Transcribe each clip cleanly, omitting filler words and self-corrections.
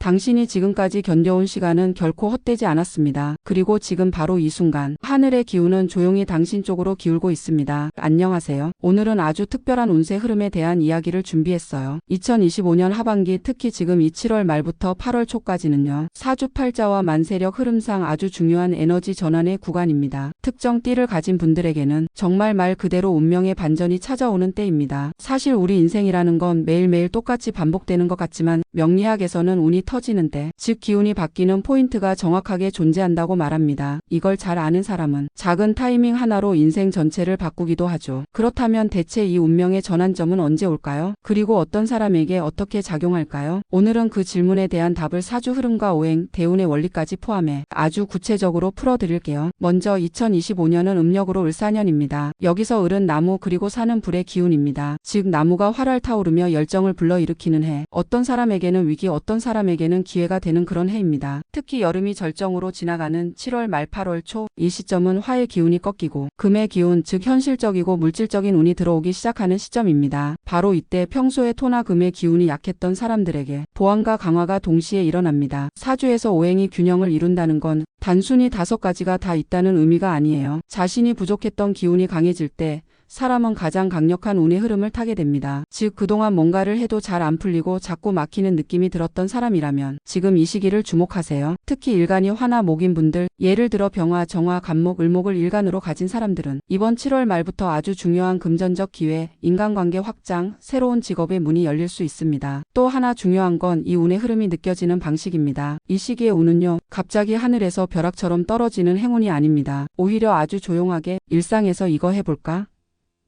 당신이 지금까지 견뎌온 시간은 결코 헛되지 않았습니다. 그리고 지금 바로 이 순간 하늘의 기운은 조용히 당신 쪽으로 기울고 있습니다. 안녕하세요. 오늘은 아주 특별한 운세 흐름에 대한 이야기를 준비했어요. 2025년 하반기, 특히 지금 이 7월 말부터 8월 초까지는요. 사주팔자와 만세력 흐름상 아주 중요한 에너지 전환의 구간입니다. 특정 띠를 가진 분들에게는 정말 말 그대로 운명의 반전이 찾아오는 때입니다. 사실 우리 인생이라는 건 매일매일 똑같이 반복되는 것 같지만 명리학에서는 운이 터지는 때, 즉 기운이 바뀌는 포인트가 정확하게 존재한다고 말합니다. 이걸 잘 아는 사람은 작은 타이밍 하나로 인생 전체를 바꾸기도 하죠. 그렇다면 대체 이 운명의 전환점은 언제 올까요? 그리고 어떤 사람에게 어떻게 작용할까요? 오늘은 그 질문에 대한 답을 사주 흐름과 오행, 대운의 원리까지 포함해 아주 구체적으로 풀어드릴게요. 먼저 2025년은 음력으로 을사년입니다. 여기서 을은 나무 그리고 사는 불의 기운입니다. 즉 나무가 활활 타오르며 열정을 불러일으키는 해. 어떤 사람에게는 위기, 어떤 사람에게는 기회가 되는 그런 해입니다. 특히 여름이 절정으로 지나가는 7월 말 8월 초, 이 시점은 화의 기운이 꺾이고 금의 기운, 즉 현실적이고 물질적인 운이 들어오기 시작하는 시점입니다. 바로 이때 평소에 토나 금의 기운이 약했던 사람들에게 보완과 강화가 동시에 일어납니다. 사주에서 오행이 균형을 이룬다는 건 단순히 5가지가 다 있다는 의미가 아니에요. 자신이 부족했던 기운이 강해질 때 사람은 가장 강력한 운의 흐름을 타게 됩니다. 즉 그동안 뭔가를 해도 잘 안 풀리고 자꾸 막히는 느낌이 들었던 사람이라면 지금 이 시기를 주목하세요. 특히 일간이 화나 목인 분들, 예를 들어 병화, 정화, 간목, 을목을 일간으로 가진 사람들은 이번 7월 말부터 아주 중요한 금전적 기회, 인간관계 확장, 새로운 직업의 문이 열릴 수 있습니다. 또 하나 중요한 건 이 운의 흐름이 느껴지는 방식입니다. 이 시기의 운은요, 갑자기 하늘에서 벼락처럼 떨어지는 행운이 아닙니다. 오히려 아주 조용하게 일상에서 이거 해볼까?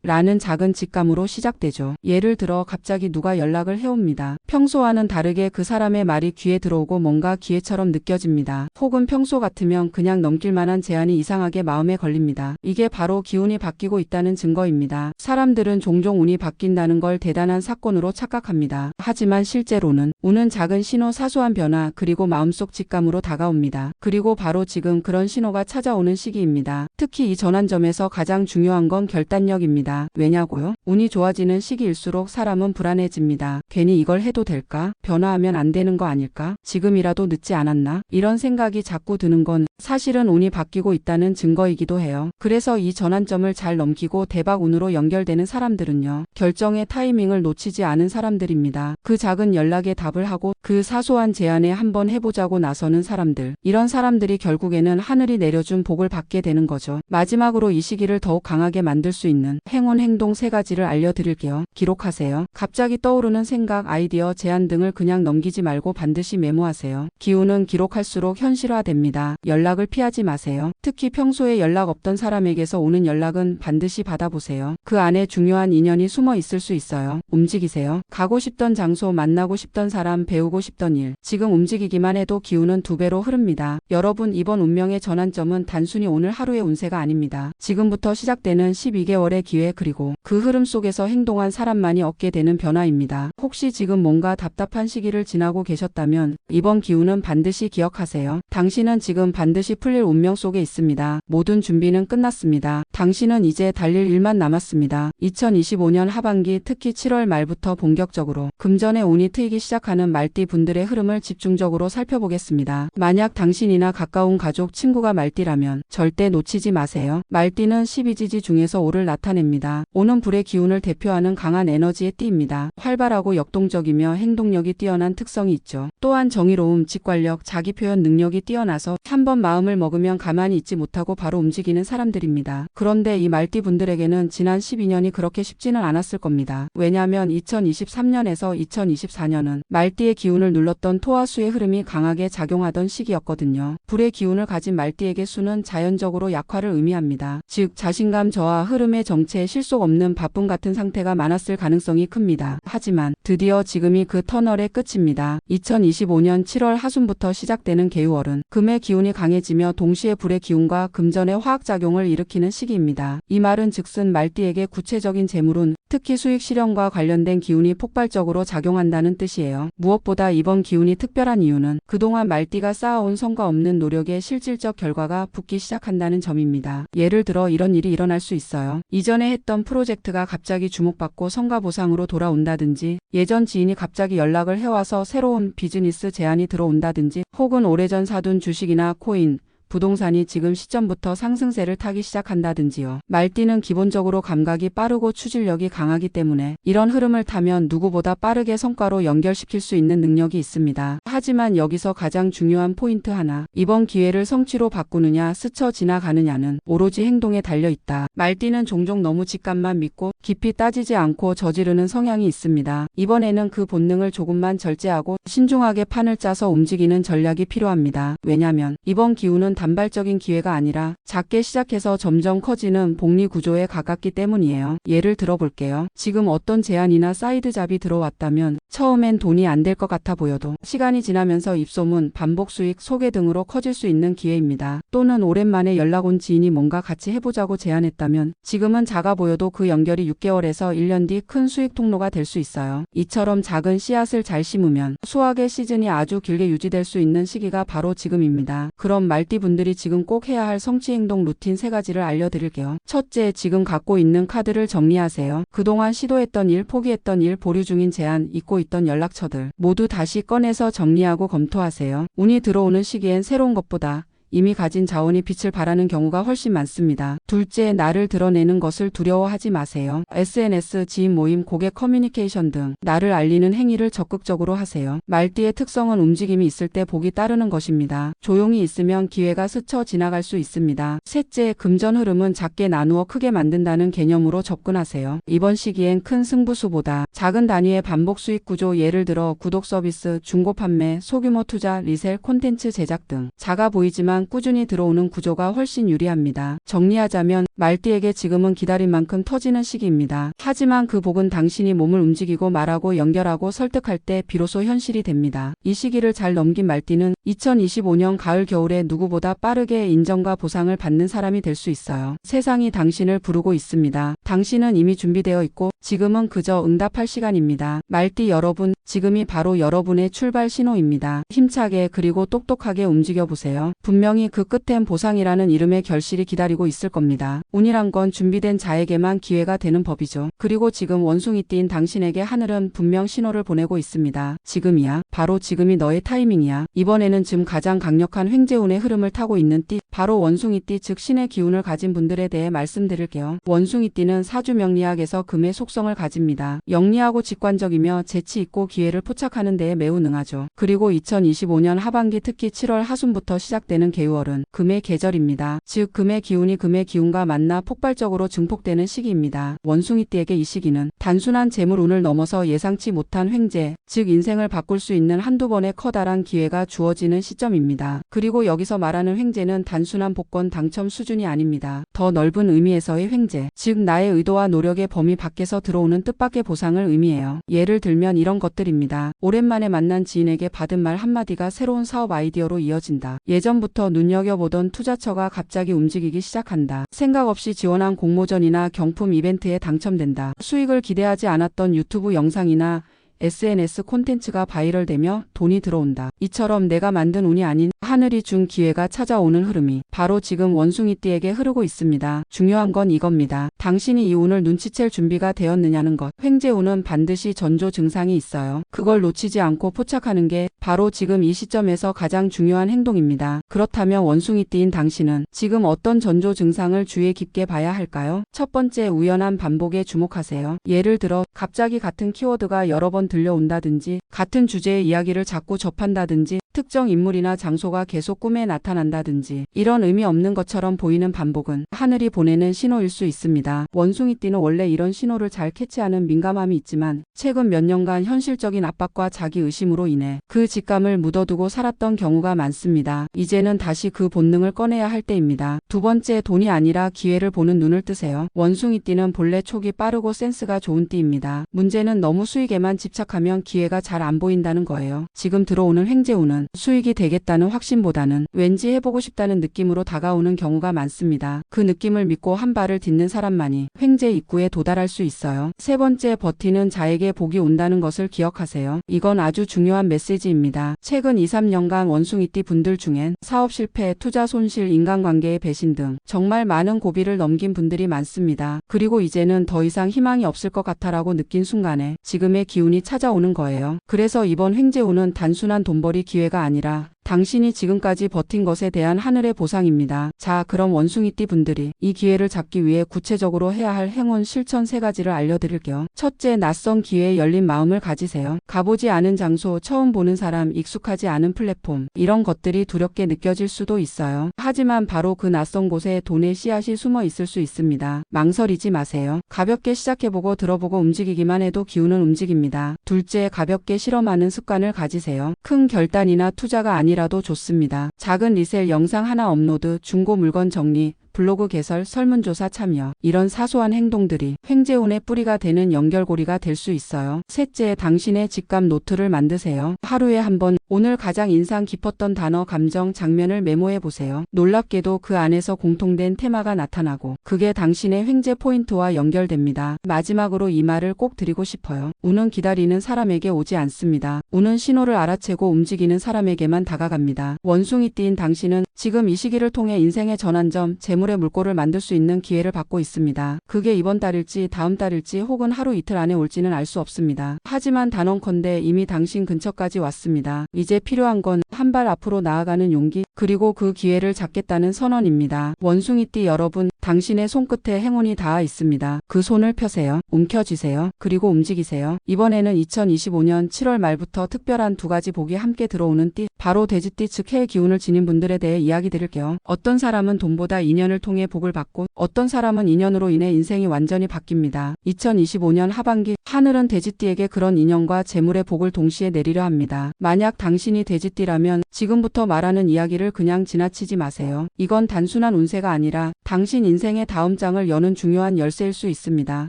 라는 작은 직감으로 시작되죠. 예를 들어 갑자기 누가 연락을 해옵니다. 평소와는 다르게 그 사람의 말이 귀에 들어오고 뭔가 기회처럼 느껴집니다. 혹은 평소 같으면 그냥 넘길 만한 제안이 이상하게 마음에 걸립니다. 이게 바로 기운이 바뀌고 있다는 증거입니다. 사람들은 종종 운이 바뀐다는 걸 대단한 사건으로 착각합니다. 하지만 실제로는 운은 작은 신호, 사소한 변화, 그리고 마음속 직감으로 다가옵니다. 그리고 바로 지금 그런 신호가 찾아오는 시기입니다. 특히 이 전환점에서 가장 중요한 건 결단력입니다. 왜냐고요? 운이 좋아지는 시기일수록 사람은 불안해집니다. 괜히 이걸 해도 될까? 변화하면 안 되는 거 아닐까? 지금이라도 늦지 않았나? 이런 생각이 자꾸 드는 건 사실은 운이 바뀌고 있다는 증거이기도 해요. 그래서 이 전환점을 잘 넘기고 대박 운으로 연결되는 사람들은요, 결정의 타이밍을 놓치지 않은 사람들입니다. 그 작은 연락에 답을 하고 그 사소한 제안에 한번 해보자고 나서는 사람들. 이런 사람들이 결국에는 하늘이 내려준 복을 받게 되는 거죠. 마지막으로 이 시기를 더욱 강하게 만들 수 있는 행운 행동 3가지를 알려드릴게요. 기록하세요. 갑자기 떠오르는 생각, 아이디어, 제안 등을 그냥 넘기지 말고 반드시 메모하세요. 기운은 기록할수록 현실화됩니다. 연락을 피하지 마세요. 특히 평소에 연락 없던 사람에게서 오는 연락은 반드시 받아보세요. 그 안에 중요한 인연이 숨어 있을 수 있어요. 움직이세요. 가고 싶던 장소, 만나고 싶던 사람, 배우고 싶던 일. 지금 움직이기만 해도 기운은 2배로 흐릅니다. 여러분, 이번 운명의 전환점은 단순히 오늘 하루의 운세가 아닙니다. 지금부터 시작되는 12개월의 기회, 그리고 그 흐름 속에서 행동한 사람만이 얻게 되는 변화입니다. 혹시 지금 뭔가 답답한 시기를 지나고 계셨다면 이번 기운은 반드시 기억하세요. 당신은 지금 반드시 풀릴 운명 속에 있습니다. 모든 준비는 끝났습니다. 당신은 이제 달릴 일만 남았습니다. 2025년 하반기, 특히 7월 말부터 본격적으로 금전의 운이 트이기 시작하는 말띠 분들의 흐름을 집중적으로 살펴보겠습니다. 만약 당신이나 가까운 가족, 친구가 말띠라면 절대 놓치지 마세요. 말띠는 12지지 중에서 오를 나타냅니다. 오는 불의 기운을 대표하는 강한 에너지의 띠입니다. 활발하고 역동적이며 행동력이 뛰어난 특성이 있죠. 또한 정의로움, 직관력, 자기표현 능력이 뛰어나서 한번 마음을 먹으면 가만히 있지 못하고 바로 움직이는 사람들입니다. 그런데 이 말띠 분들에게는 지난 12년이 그렇게 쉽지는 않았을 겁니다. 왜냐하면 2023년에서 2024년은 말띠의 기운을 눌렀던 토화수의 흐름이 강하게 작용하던 시기였거든요. 불의 기운을 가진 말띠에게 수는 자연적으로 약화를 의미합니다. 즉 자신감 저하, 흐름의 정체에 실속 없는 바쁨 같은 상태가 많았을 가능성이 큽니다. 하지만 드디어 지금이 그 터널의 끝입니다. 2025년 7월 하순부터 시작되는 개유월은 금의 기운이 강해지며 동시에 불의 기운과 금전의 화학작용을 일으키는 시기입니다. 이 말은 즉슨 말띠에게 구체적인 재물운, 특히 수익 실현과 관련된 기운이 폭발적으로 작용한다는 뜻이에요. 무엇보다 이번 기운이 특별한 이유는 그동안 말띠가 쌓아온 성과 없는 노력의 실질적 결과가 붙기 시작한다는 점입니다. 예를 들어 이런 일이 일어날 수 있어요. 이전에 했던 프로젝트가 갑자기 주목받고 성과 보상으로 돌아온다든지, 예전 지인이 갑자기 연락을 해와서 새로운 비즈니스 제안이 들어온다든지, 혹은 오래전 사둔 주식이나 코인, 부동산이 지금 시점부터 상승세를 타기 시작한다든지요. 말띠는 기본적으로 감각이 빠르고 추진력이 강하기 때문에 이런 흐름을 타면 누구보다 빠르게 성과로 연결시킬 수 있는 능력이 있습니다. 하지만 여기서 가장 중요한 포인트 하나, 이번 기회를 성취로 바꾸느냐 스쳐 지나가느냐는 오로지 행동에 달려있다. 말띠는 종종 너무 직감만 믿고 깊이 따지지 않고 저지르는 성향이 있습니다. 이번에는 그 본능을 조금만 절제하고 신중하게 판을 짜서 움직이는 전략이 필요합니다. 왜냐면 이번 기후는 단발적인 기회가 아니라 작게 시작해서 점점 커지는 복리 구조에 가깝기 때문이에요. 예를 들어볼게요. 지금 어떤 제안이나 사이드 잡이 들어왔다면 처음엔 돈이 안 될 것 같아 보여도 시간이 지나면서 입소문, 반복 수익, 소개 등으로 커질 수 있는 기회입니다. 또는 오랜만에 연락 온 지인이 뭔가 같이 해보자고 제안했다면 지금은 작아 보여도 그 연결이 6개월에서 1년 뒤 큰 수익 통로가 될 수 있어요. 이처럼 작은 씨앗을 잘 심으면 수확의 시즌이 아주 길게 유지될 수 있는 시기가 바로 지금입니다. 그럼 말띠 분들이 지금 꼭 해야 할 성취행동 루틴 3가지를 알려드릴게요. 첫째, 지금 갖고 있는 카드를 정리하세요. 그동안 시도했던 일, 포기했던 일, 보류 중인 제안, 잊고 있던 연락처들 모두 다시 꺼내서 정리하고 검토하세요. 운이 들어오는 시기엔 새로운 것보다 이미 가진 자원이 빛을 발하는 경우가 훨씬 많습니다. 둘째, 나를 드러내는 것을 두려워하지 마세요. SNS, 지인 모임, 고객 커뮤니케이션 등 나를 알리는 행위를 적극적으로 하세요. 말띠의 특성은 움직임이 있을 때 복이 따르는 것입니다. 조용히 있으면 기회가 스쳐 지나갈 수 있습니다. 셋째, 금전 흐름은 작게 나누어 크게 만든다는 개념으로 접근하세요. 이번 시기엔 큰 승부수보다 작은 단위의 반복 수익 구조, 예를 들어 구독 서비스, 중고 판매, 소규모 투자, 리셀, 콘텐츠 제작 등 작아 보이지만 꾸준히 들어오는 구조가 훨씬 유리합니다. 정리하자면 말띠에게 지금은 기다린 만큼 터지는 시기입니다. 하지만 그 복은 당신이 몸을 움직이고 말하고 연결하고 설득할 때 비로소 현실이 됩니다. 이 시기를 잘 넘긴 말띠는 2025년 가을 겨울에 누구보다 빠르게 인정과 보상을 받는 사람이 될 수 있어요. 세상이 당신을 부르고 있습니다. 당신은 이미 준비되어 있고 지금은 그저 응답할 시간입니다. 말띠 여러분, 지금이 바로 여러분의 출발 신호입니다. 힘차게 그리고 똑똑하게 움직여보세요. 분명히 그 끝엔 보상이라는 이름의 결실이 기다리고 있을 겁니다. 운이란 건 준비된 자에게만 기회가 되는 법이죠. 그리고 지금 원숭이띠인 당신에게 하늘은 분명 신호를 보내고 있습니다. 지금이야. 바로 지금이 너의 타이밍이야. 이번에는 지금 가장 강력한 횡재운의 흐름을 타고 있는 띠, 바로 원숭이띠 즉 신의 기운을 가진 분들에 대해 말씀드릴게요. 원숭이띠는 사주명리학에서 금의 속성을 가집니다. 영리하고 직관적이며 재치 있고 기회를 포착하는 데에 매우 능하죠. 그리고 2025년 하반기 특히 7월 하순부터 시작되는 개유월은 금의 계절입니다. 즉 금의 기운이 금의 기운과 만나 폭발적으로 증폭되는 시기입니다. 원숭이띠에게 이 시기는 단순한 재물 운을 넘어서 예상치 못한 횡재, 즉 인생을 바꿀 수 있는 한두 번의 커다란 기회가 주어지는 시점입니다. 그리고 여기서 말하는 횡재는 단순한 복권 당첨 수준이 아닙니다. 더 넓은 의미에서의 횡재, 즉 나의 의도와 노력의 범위 밖에서 들어오는 뜻밖의 보상을 의미해요. 예를 들면 이런 것들입니다. 오랜만에 만난 지인에게 받은 말 한마디가 새로운 사업 아이디어로 이어진다. 예전부터 눈여겨보던 투자처가 갑자기 움직이기 시작한다. 생각 없이 지원한 공모전이나 경품 이벤트에 당첨된다. 수익을 기대하지 않았던 유튜브 영상이나 SNS 콘텐츠가 바이럴되며 돈이 들어온다. 이처럼 내가 만든 운이 아닌 하늘이 준 기회가 찾아오는 흐름이 바로 지금 원숭이띠에게 흐르고 있습니다. 중요한 건 이겁니다. 당신이 이 운을 눈치챌 준비가 되었느냐는 것. 횡재운은 반드시 전조 증상이 있어요. 그걸 놓치지 않고 포착하는 게 바로 지금 이 시점에서 가장 중요한 행동입니다. 그렇다면 원숭이띠인 당신은 지금 어떤 전조 증상을 주의 깊게 봐야 할까요? 첫 번째, 우연한 반복에 주목하세요. 예를 들어 갑자기 같은 키워드가 여러 번 들려온다든지 같은 주제의 이야기를 자꾸 접한다든지 특정 인물이나 장소가 계속 꿈에 나타난다든지 이런 의미 없는 것처럼 보이는 반복은 하늘이 보내는 신호일 수 있습니다. 원숭이띠는 원래 이런 신호를 잘 캐치하는 민감함이 있지만 최근 몇 년간 현실적인 압박과 자기의심으로 인해 그 직감을 묻어두고 살았던 경우가 많습니다. 이제는 다시 그 본능을 꺼내야 할 때입니다. 두 번째, 돈이 아니라 기회를 보는 눈을 뜨세요. 원숭이띠는 본래 촉이 빠르고 센스가 좋은 띠입니다. 문제는 너무 수익에만 집착하면 기회가 잘 안 보인다는 거예요. 지금 들어오는 횡재운은 사람은 수익이 되겠다는 확신보다는 왠지 해보고 싶다는 느낌으로 다가오는 경우가 많습니다. 그 느낌을 믿고 한 발을 딛는 사람만이 횡재 입구에 도달할 수 있어요. 세 번째, 버티는 자에게 복이 온다는 것을 기억하세요. 이건 아주 중요한 메시지입니다. 최근 2, 3년간 원숭이띠 분들 중엔 사업 실패, 투자 손실, 인간관계의 배신 등 정말 많은 고비를 넘긴 분들이 많습니다. 그리고 이제는 더 이상 희망이 없을 것 같아라고 느낀 순간에 지금의 기운이 찾아오는 거예요. 그래서 이번 횡재운은 단순한 돈벌이 기회가 아니라 당신이 지금까지 버틴 것에 대한 하늘의 보상입니다. 자, 그럼 원숭이띠 분들이 이 기회를 잡기 위해 구체적으로 해야 할 행운 실천 3가지를 알려드릴게요. 첫째, 낯선 기회에 열린 마음을 가지세요. 가보지 않은 장소, 처음 보는 사람, 익숙하지 않은 플랫폼, 이런 것들이 두렵게 느껴질 수도 있어요. 하지만 바로 그 낯선 곳에 돈의 씨앗이 숨어 있을 수 있습니다. 망설이지 마세요. 가볍게 시작해보고 들어보고 움직이기만 해도 기운은 움직입니다. 둘째, 가볍게 실험하는 습관을 가지세요. 큰 결단이나 투자가 아니라도 좋습니다. 작은 리셀 영상 하나 업로드, 중고 물건 정리, 블로그 개설, 설문조사 참여, 이런 사소한 행동들이 횡재운의 뿌리가 되는 연결고리가 될 수 있어요. 셋째, 당신의 직감 노트를 만드세요. 하루에 한 번 오늘 가장 인상 깊었던 단어, 감정, 장면을 메모해 보세요. 놀랍게도 그 안에서 공통된 테마가 나타나고 그게 당신의 횡재 포인트와 연결됩니다. 마지막으로 이 말을 꼭 드리고 싶어요. 운은 기다리는 사람에게 오지 않습니다. 운은 신호를 알아채고 움직이는 사람에게만 다가갑니다. 원숭이띠인 당신은 지금 이 시기를 통해 인생의 전환점, 재물의 물꼬를 만들 수 있는 기회를 받고 있습니다. 그게 이번 달일지 다음 달일지 혹은 하루 이틀 안에 올지는 알 수 없습니다. 하지만 단언컨대 이미 당신 근처까지 왔습니다. 이제 필요한 건 한 발 앞으로 나아가는 용기, 그리고 그 기회를 잡겠다는 선언입니다. 원숭이띠 여러분, 당신의 손끝에 행운이 닿아 있습니다. 그 손을 펴세요. 움켜쥐세요. 그리고 움직이세요. 이번에는 2025년 7월 말부터 특별한 2가지 복이 함께 들어오는 띠, 바로 돼지띠 즉 해의 기운을 지닌 분들에 대해 이야기 드릴게요. 어떤 사람은 돈보다 인연을 통해 복을 받고 어떤 사람은 인연으로 인해 인생이 완전히 바뀝니다. 2025년 하반기 하늘은 돼지띠에게 그런 인연과 재물의 복을 동시에 내리려 합니다. 만약 당신이 돼지띠라면 지금부터 말하는 이야기를 그냥 지나치지 마세요. 이건 단순한 운세가 아니라 당신 인생의 다음 장을 여는 중요한 열쇠일 수 있습니다.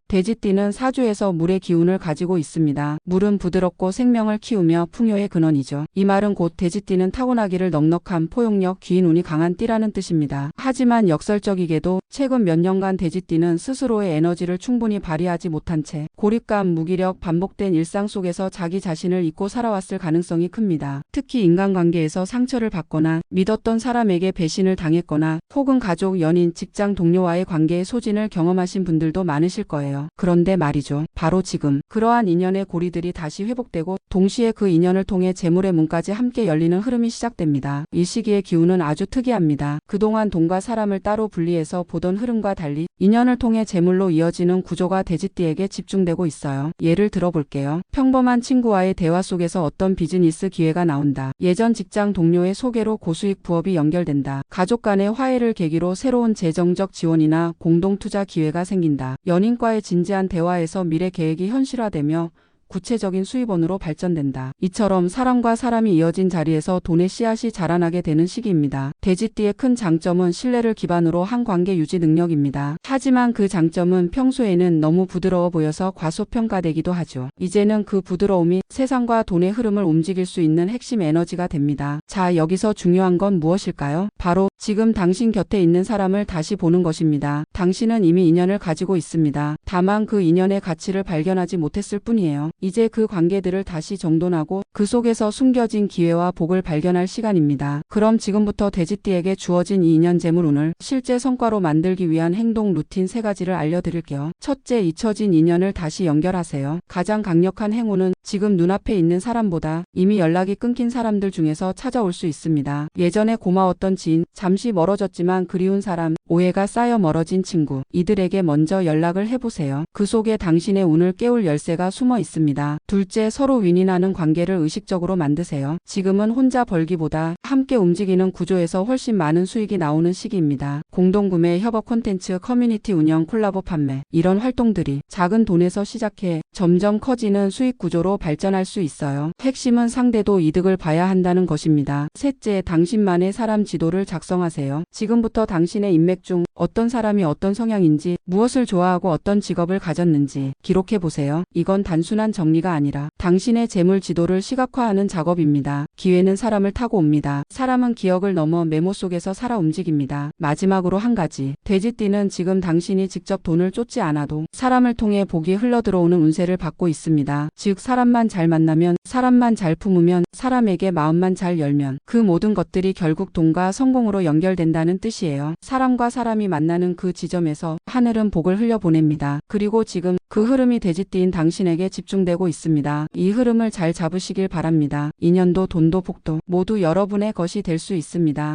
돼지띠는 사주에서 물의 기운을 가지고 있습니다. 물은 부드럽고 생명을 키우며 풍요의 근원이죠. 이 말은 곧 돼지띠는 타고나기를 넉넉함, 포용력, 귀인 운이 강한 띠라는 뜻입니다. 하지만 역설적이게도 최근 몇 년간 돼지띠는 스스로의 에너지를 충분히 발휘하지 못한 채 고립감, 무기력, 반복된 일상 속에서 자기 자신을 잊고 살아왔을 가능성이 큽니다. 특히 인간관계에서 상처를 받거나 믿었던 사람에게 배신을 당했거나 혹은 가족, 연인, 직장 동료와의 관계의 소진을 경험하신 분들도 많으실 거예요. 그런데 말이죠. 바로 지금 그러한 인연의 고리들이 다시 회복되고 동시에 그 인연을 통해 재물의 문까지 함께 열리는 흐름이 시작됩니다. 이 시기의 기운은 아주 특이합니다. 그동안 돈과 사람을 따로 분리해서 보던 흐름과 달리 인연을 통해 재물로 이어지는 구조가 돼지띠에게 집중되고 있어요. 예를 들어볼게요. 평범한 친구와의 대화 속에서 어떤 비즈니스 기회가 나온다. 예전 직장 동료의 소개로 고수익 부업이 연결된다. 가족 간의 화해를 계기로 새로운 재정적 지원이나 공동 투자 기회가 생긴다. 연인과의 진지한 대화에서 미래 계획이 현실화되며 구체적인 수입원으로 발전된다. 이처럼 사람과 사람이 이어진 자리에서 돈의 씨앗이 자라나게 되는 시기입니다. 돼지띠의 큰 장점은 신뢰를 기반으로 한 관계 유지 능력입니다. 하지만 그 장점은 평소에는 너무 부드러워 보여서 과소평가되기도 하죠. 이제는 그 부드러움이 세상과 돈의 흐름을 움직일 수 있는 핵심 에너지가 됩니다. 자, 여기서 중요한 건 무엇일까요? 바로 지금 당신 곁에 있는 사람을 다시 보는 것입니다. 당신은 이미 인연을 가지고 있습니다. 다만 그 인연의 가치를 발견하지 못했을 뿐이에요. 이제 그 관계들을 다시 정돈하고 그 속에서 숨겨진 기회와 복을 발견할 시간입니다. 그럼 지금부터 돼지띠에게 주어진 이 인연 재물 운을 실제 성과로 만들기 위한 행동 루틴 3가지를 알려드릴게요. 첫째, 잊혀진 인연을 다시 연결하세요. 가장 강력한 행운은 지금 눈앞에 있는 사람보다 이미 연락이 끊긴 사람들 중에서 찾아올 수 있습니다. 예전에 고마웠던 지인, 잠시 멀어졌지만 그리운 사람, 오해가 쌓여 멀어진 친구, 이들에게 먼저 연락을 해보세요. 그 속에 당신의 운을 깨울 열쇠가 숨어 있습니다. 둘째, 서로 윈윈하는 관계를 의식적으로 만드세요. 지금은 혼자 벌기보다 함께 움직이는 구조에서 훨씬 많은 수익이 나오는 시기입니다. 공동구매, 협업 콘텐츠, 커뮤니티 운영, 콜라보 판매, 이런 활동들이 작은 돈에서 시작해 점점 커지는 수익 구조로 발전할 수 있어요. 핵심은 상대도 이득을 봐야 한다는 것입니다. 셋째, 당신만의 사람 지도를 작성하세요. 지금부터 당신의 인맥 중 어떤 사람이 어떤 성향인지, 무엇을 좋아하고 어떤 직업을 가졌는지 기록해 보세요. 이건 단순한 정리가 아니라 당신의 재물 지도를 시각화하는 작업입니다. 기회는 사람을 타고 옵니다. 사람은 기억을 넘어 메모 속에서 살아 움직입니다. 마지막으로 한 가지. 돼지띠는 지금 당신이 직접 돈을 쫓지 않아도 사람을 통해 복이 흘러들어오는 운세를 받고 있습니다. 즉 사람만 잘 만나면, 사람만 잘 품으면, 사람에게 마음만 잘 열면 그 모든 것들이 결국 돈과 성공으로 연결된다는 뜻이에요. 사람과 사람이 만나는 그 지점에서 하늘은 복을 흘려보냅니다. 그리고 지금 그 흐름이 돼지띠인 당신에게 집중되고 있습니다. 이 흐름을 잘 잡으시길 바랍니다. 인연도 돈도 복도 모두 여러분의 것이 될 수 있습니다.